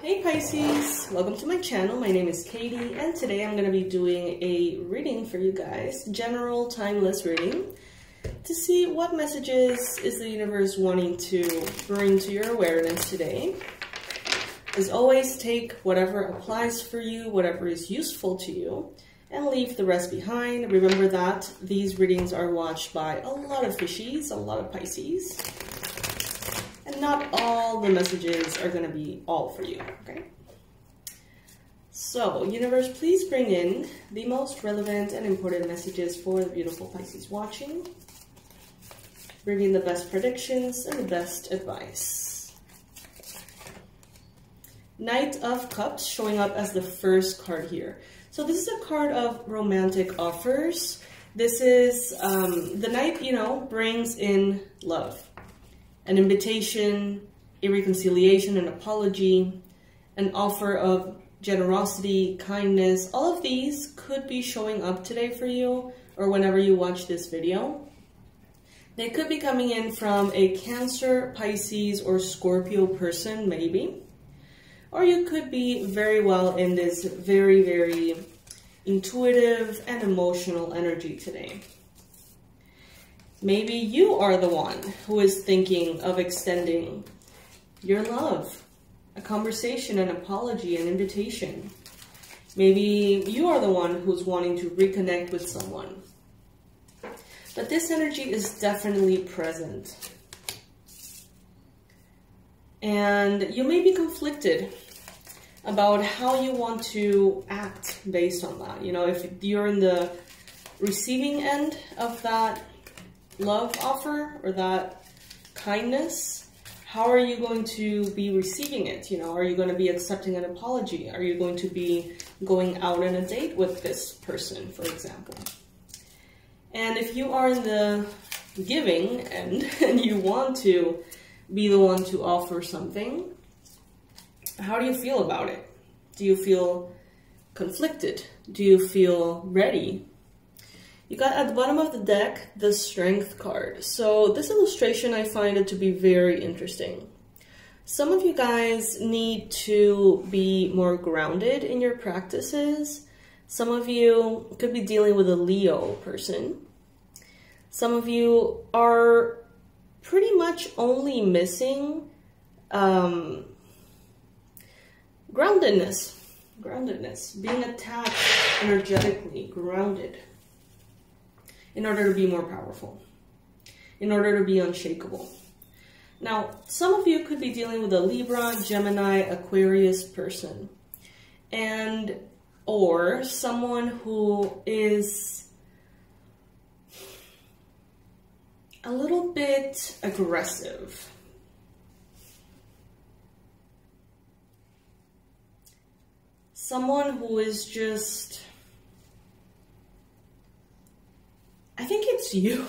Hey Pisces, welcome to my channel. My name is Katie and today I'm going to be doing a reading for you guys, general timeless reading, to see what messages is the universe wanting to bring to your awareness today. As always, take whatever applies for you, whatever is useful to you, and leave the rest behind. Remember that these readings are watched by a lot of fishies, a lot of Pisces. And not all the messages are going to be all for you, okay? So, universe, please bring in the most relevant and important messages for the beautiful Pisces watching. Bring in the best predictions and the best advice. Knight of Cups showing up as the first card here. So this is a card of romantic offers. This is, the Knight, brings in love. An invitation, a reconciliation, an apology, an offer of generosity, kindness. All of these could be showing up today for you or whenever you watch this video. They could be coming in from a Cancer, Pisces, or Scorpio person, maybe. Or you could be very well in this very, very intuitive and emotional energy today. Maybe you are the one who is thinking of extending your love, a conversation, an apology, an invitation. Maybe you are the one who's wanting to reconnect with someone. But this energy is definitely present. And you may be conflicted about how you want to act based on that. If you're in the receiving end of that love offer or that kindness, how are you going to be receiving it? Are you going to be accepting an apology? Are you going to be going out on a date with this person, for example? And if you are in the giving end and you want to be the one to offer something, how do you feel about it? Do you feel conflicted? Do you feel ready? You got at the bottom of the deck, the Strength card. So this illustration, I find it to be very interesting. Some of you guys need to be more grounded in your practices. Some of you could be dealing with a Leo person. Some of you are pretty much only missing groundedness, being attached energetically, grounded, in order to be more powerful, in order to be unshakable. Now, some of you could be dealing with a Libra, Gemini, Aquarius person, or someone who is a little bit aggressive. Someone who is just, I think it's you.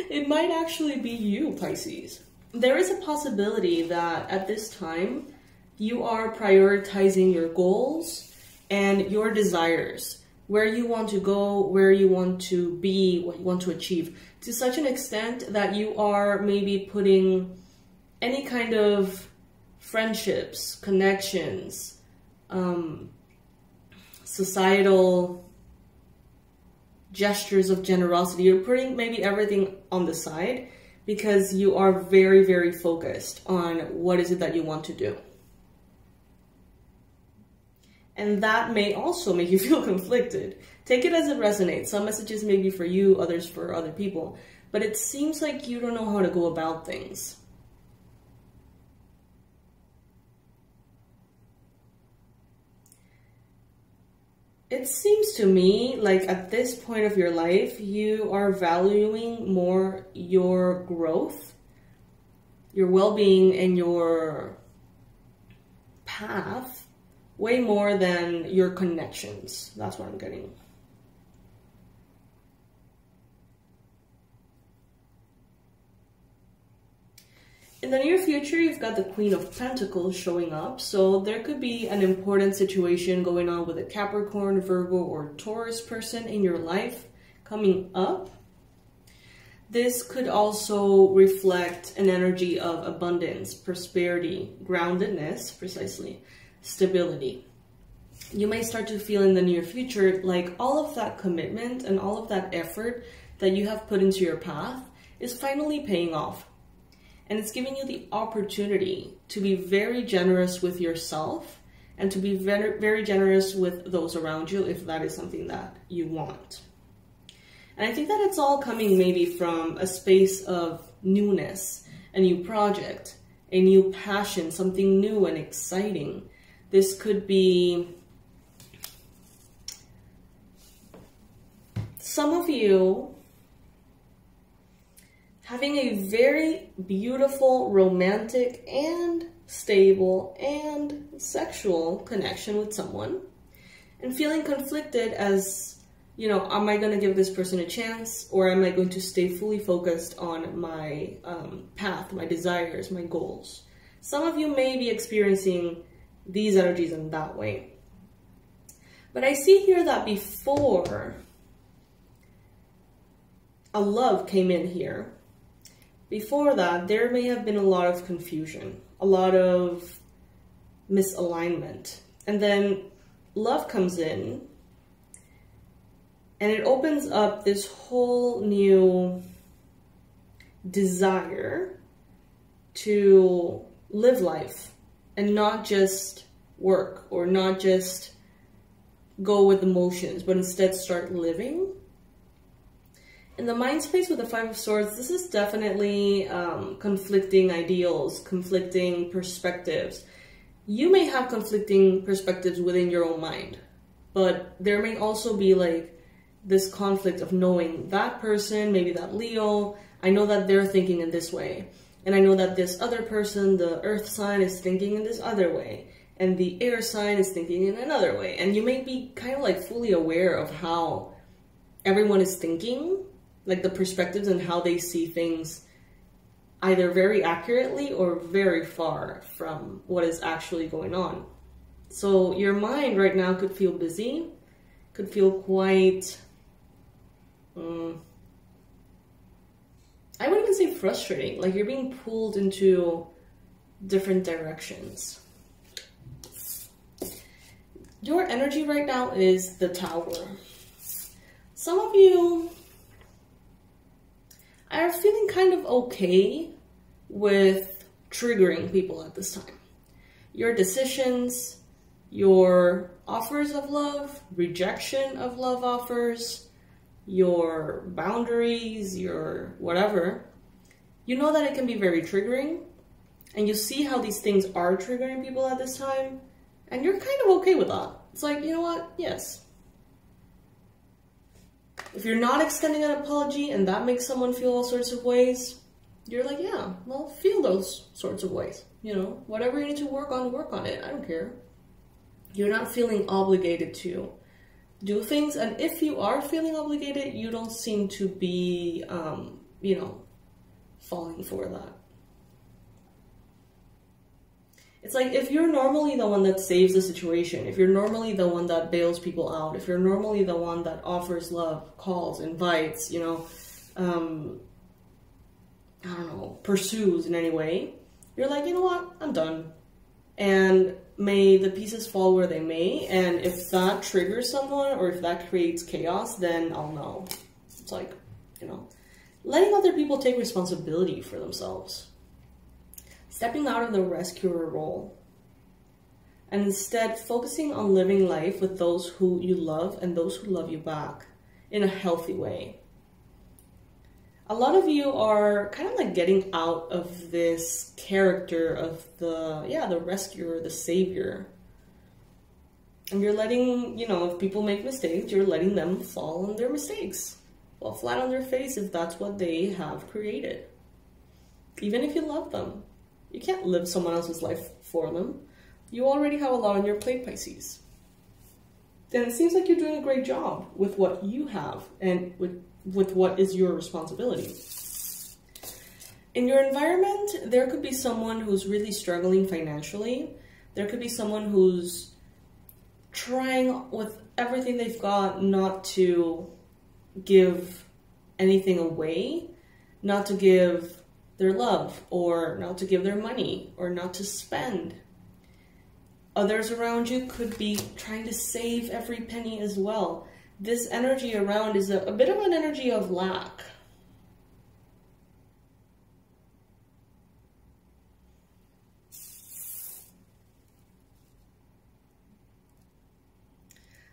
It might actually be you, Pisces. There is a possibility that at this time, you are prioritizing your goals and your desires, where you want to go, where you want to be, what you want to achieve, to such an extent that you are maybe putting any kind of friendships, connections, societal gestures of generosity. You're putting maybe everything on the side because you are very, very focused on what is it that you want to do. And that may also make you feel conflicted. Take it as it resonates. Some messages may be for you, others for other people. But it seems like you don't know how to go about things. It seems to me like at this point of your life, you are valuing more your growth, your well-being, and your path way more than your connections. That's what I'm getting. In the near future, you've got the Queen of Pentacles showing up. So there could be an important situation going on with a Capricorn, Virgo, or Taurus person in your life coming up. This could also reflect an energy of abundance, prosperity, groundedness, precisely. stability. You may start to feel in the near future like all of that commitment and all of that effort that you have put into your path is finally paying off. And it's giving you the opportunity to be very generous with yourself and to be very, very generous with those around you if that is something that you want. And I think that it's all coming maybe from a space of newness, a new project, a new passion, something new and exciting. This could be some of you having a very beautiful, romantic, and stable, and sexual connection with someone, and feeling conflicted as, you know, am I going to give this person a chance, or am I going to stay fully focused on my path, my desires, my goals? Some of you may be experiencing these energies in that way. But I see here that before a love came in here, before that, there may have been a lot of confusion, a lot of misalignment. And then love comes in, and it opens up this whole new desire to live life and not just work or not just go with emotions, but instead start living. In the mind space with the Five of Swords, this is definitely conflicting ideals, conflicting perspectives. You may have conflicting perspectives within your own mind, but there may also be like this conflict of knowing that person, maybe that Leo, I know that they're thinking in this way. And I know that this other person, the earth sign, is thinking in this other way. And the air sign is thinking in another way. And you may be kind of like fully aware of how everyone is thinking, like the perspectives and how they see things either very accurately or very far from what is actually going on. So your mind right now could feel busy, could feel quite, I wouldn't even say frustrating, like you're being pulled into different directions. Your energy right now is the Tower. Some of you are feeling kind of okay with triggering people at this time. Your decisions, your offers of love, rejection of love offers, your boundaries, your whatever, you know that it can be very triggering, and you see how these things are triggering people at this time, and you're kind of okay with that. It's like, you know what? Yes. If you're not extending an apology and that makes someone feel all sorts of ways, you're like, yeah, well, feel those sorts of ways. You know, whatever you need to work on it. I don't care. You're not feeling obligated to do things. And if you are feeling obligated, you don't seem to be, you know, falling for that. It's like if you're normally the one that saves the situation, if you're normally the one that bails people out, if you're normally the one that offers love, calls, invites, you know, I don't know, pursues in any way, you're like, you know what, I'm done. And may the pieces fall where they may, and if that triggers someone or if that creates chaos, then I'll know. It's like, you know, letting other people take responsibility for themselves. Stepping out of the rescuer role and instead focusing on living life with those who you love and those who love you back in a healthy way. A lot of you are kind of like getting out of this character of the rescuer, the savior. And you're letting, you know, if people make mistakes, you're letting them fall on their mistakes. Fall flat on their face if that's what they have created. Even if you love them. You can't live someone else's life for them. You already have a lot on your plate, Pisces. And it seems like you're doing a great job with what you have and with what is your responsibility. In your environment, there could be someone who's really struggling financially. There could be someone who's trying with everything they've got not to give anything away, not to give their love, or not to give their money, or not to spend. others around you could be trying to save every penny as well. This energy around is a bit of an energy of lack.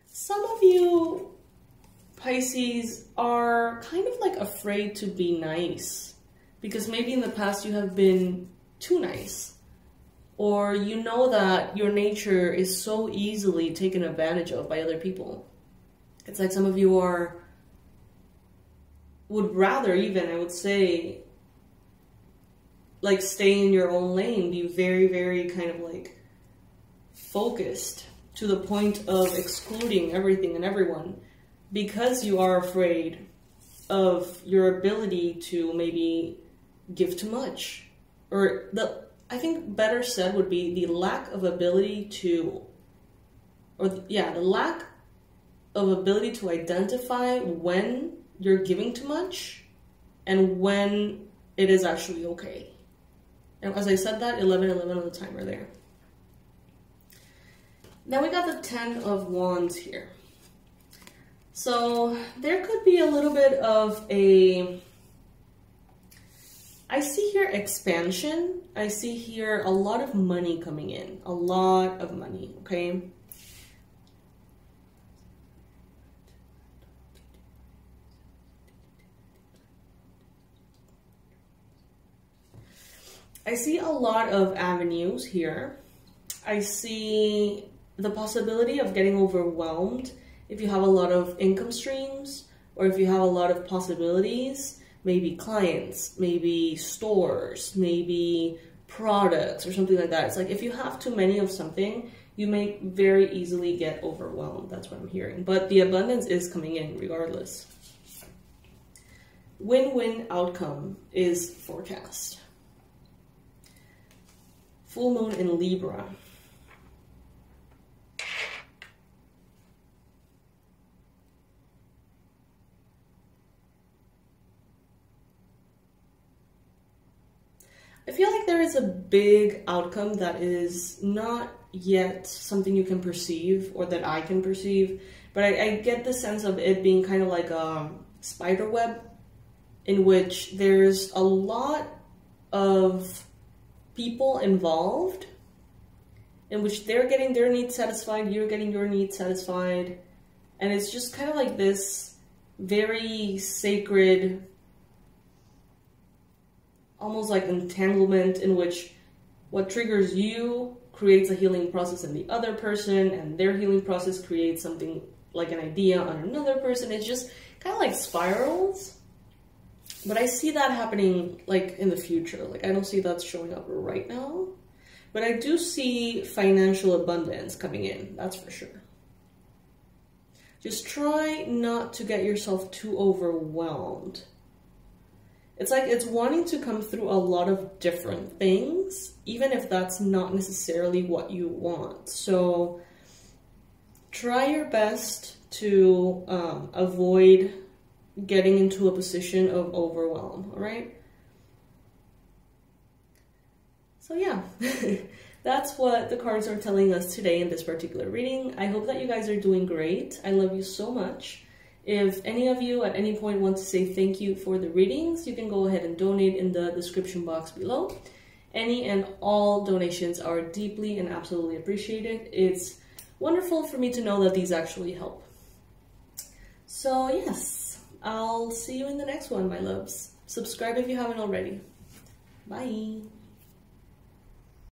Some of you, Pisces, are kind of like afraid to be nice because maybe in the past you have been too nice, or you know that your nature is so easily taken advantage of by other people. It's like some of you would rather even, I would say, like stay in your own lane, be very, very kind of like focused to the point of excluding everything and everyone because you are afraid of your ability to maybe give too much. Or I think better said would be the lack of ability to, the lack of ability to identify when you're giving too much and when it is actually okay. And as I said that, 11:11 on the timer there. Now we got the 10 of Wands here. So there could be a little bit of I see here expansion. I see here a lot of money coming in, a lot of money, okay? I see a lot of avenues here. I see the possibility of getting overwhelmed if you have a lot of income streams or if you have a lot of possibilities, maybe clients, maybe stores, maybe products or something like that. It's like if you have too many of something, you may very easily get overwhelmed. That's what I'm hearing. But the abundance is coming in regardless. Win-win outcome is forecast. Full moon in Libra. I feel like there is a big outcome that is not yet something you can perceive or that I can perceive, but I get the sense of it being kind of like a spider web in which there's a lot of people involved in which they're getting their needs satisfied, you're getting your needs satisfied, and it's just kind of like this very sacred, almost like entanglement in which what triggers you creates a healing process in the other person, and their healing process creates something like an idea on another person. It's just kind of like spirals. But I see that happening like in the future. Like I don't see that showing up right now. But I do see financial abundance coming in, that's for sure. Just try not to get yourself too overwhelmed. It's like it's wanting to come through a lot of different things, even if that's not necessarily what you want. So try your best to avoid getting into a position of overwhelm, all right? So yeah, that's what the cards are telling us today in this particular reading. I hope that you guys are doing great. I love you so much. If any of you at any point want to say thank you for the readings, you can go ahead and donate in the description box below. Any and all donations are deeply and absolutely appreciated. It's wonderful for me to know that these actually help. So yes, I'll see you in the next one, my loves. Subscribe if you haven't already. Bye.